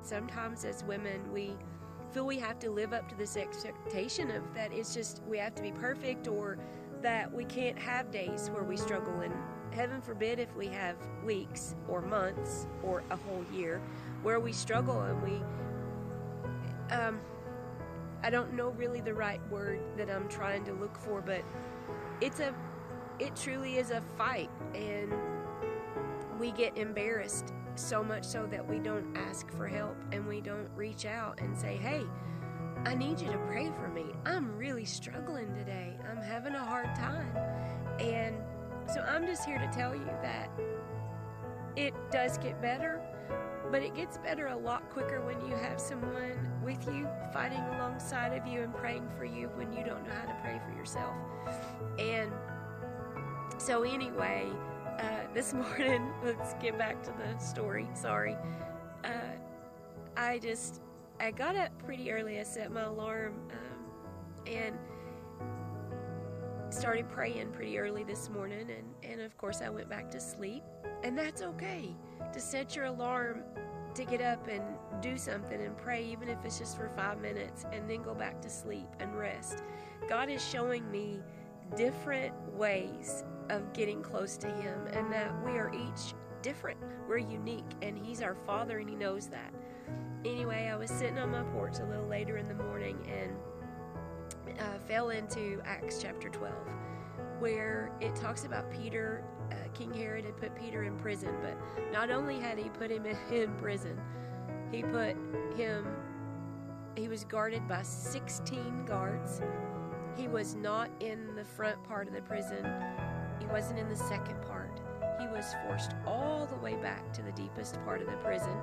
sometimes as women, we feel we have to live up to this expectation of that it's just we have to be perfect, or that we can't have days where we struggle. And heaven forbid if we have weeks or months or a whole year where we struggle and we I don't know really the right word that I'm trying to look for, but it truly is a fight, and we get embarrassed so much so that we don't ask for help and we don't reach out and say, hey, I need you to pray for me. I'm really struggling today. I'm having a hard time. And so I'm just here to tell you that it does get better, but it gets better a lot quicker when you have someone with you, fighting alongside of you and praying for you when you don't know how to pray for yourself. And so anyway, this morning, let's get back to the story, sorry. I got up pretty early. I set my alarm and started praying pretty early this morning, and of course I went back to sleep. And that's okay, to set your alarm to get up and do something and pray, even if it's just for 5 minutes, and then go back to sleep and rest. God is showing me different ways of getting close to Him, and that we are each different. We're unique, and He's our Father, and He knows that. Anyway, I was sitting on my porch a little later in the morning and fell into Acts chapter 12, where it talks about Peter. King Herod had put Peter in prison, but not only had he put him in prison, he was guarded by 16 guards. He was not in the front part of the prison. He wasn't in the second part. He was forced all the way back to the deepest part of the prison.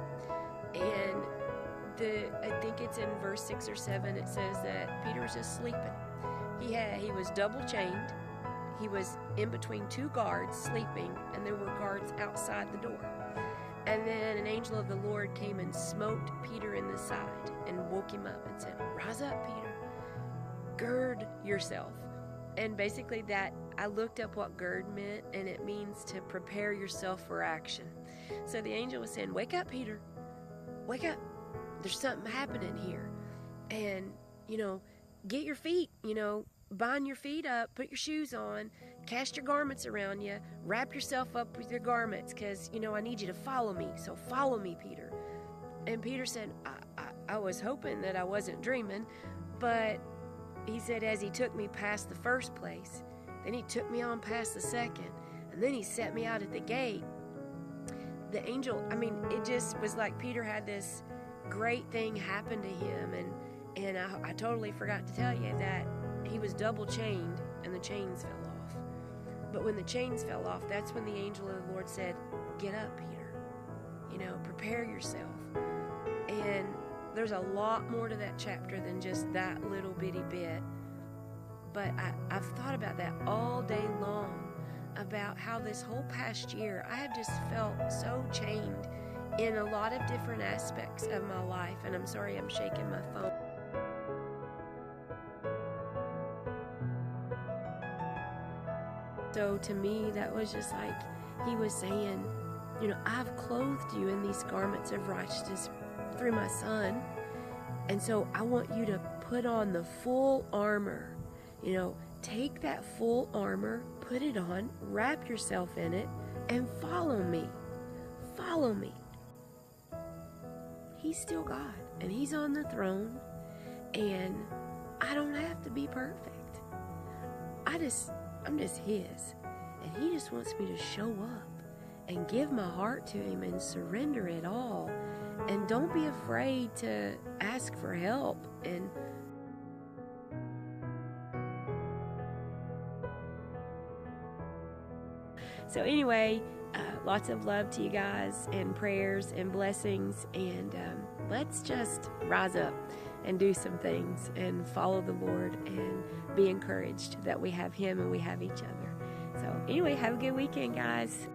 And I think it's in verse 6 or 7, it says that Peter was just sleeping. He was double chained. He was in between 2 guards sleeping, and there were guards outside the door. And then an angel of the Lord came and smote Peter in the side and woke him up and said, "Rise up, Peter. Gird yourself." And basically that, I looked up what gird meant, and it means to prepare yourself for action. So the angel was saying, "Wake up, Peter. Wake up. There's something happening here. And, get your feet, bind your feet up, put your shoes on, cast your garments around you, wrap yourself up with your garments, because, I need you to follow me. So follow me, Peter." And Peter said, I was hoping that I wasn't dreaming, but he said, as he took me past the first place, then he took me on past the second, and then he set me out at the gate. The angel, it just was like Peter had this great thing happen to him, and I totally forgot to tell you that he was double chained and the chains fell off. But when the chains fell off, that's when the angel of the Lord said, "Get up, Peter. Prepare yourself." And there's a lot more to that chapter than just that little bitty bit. But I've thought about that all day long, about how this whole past year I have just felt so chained in a lot of different aspects of my life. And I'm sorry, I'm shaking my phone. So to me, that was just like he was saying, I've clothed you in these garments of righteousness through my Son. And so I want you to put on the full armor. Take that full armor, put it on, wrap yourself in it, and follow me. Follow me. He's still God, and He's on the throne, and I don't have to be perfect. I'm just His, and He just wants me to show up and give my heart to Him and surrender it all. And don't be afraid to ask for help. And so anyway, lots of love to you guys, and prayers and blessings, and let's just rise up and do some things and follow the Lord and be encouraged that we have Him and we have each other. So anyway, have a good weekend, guys.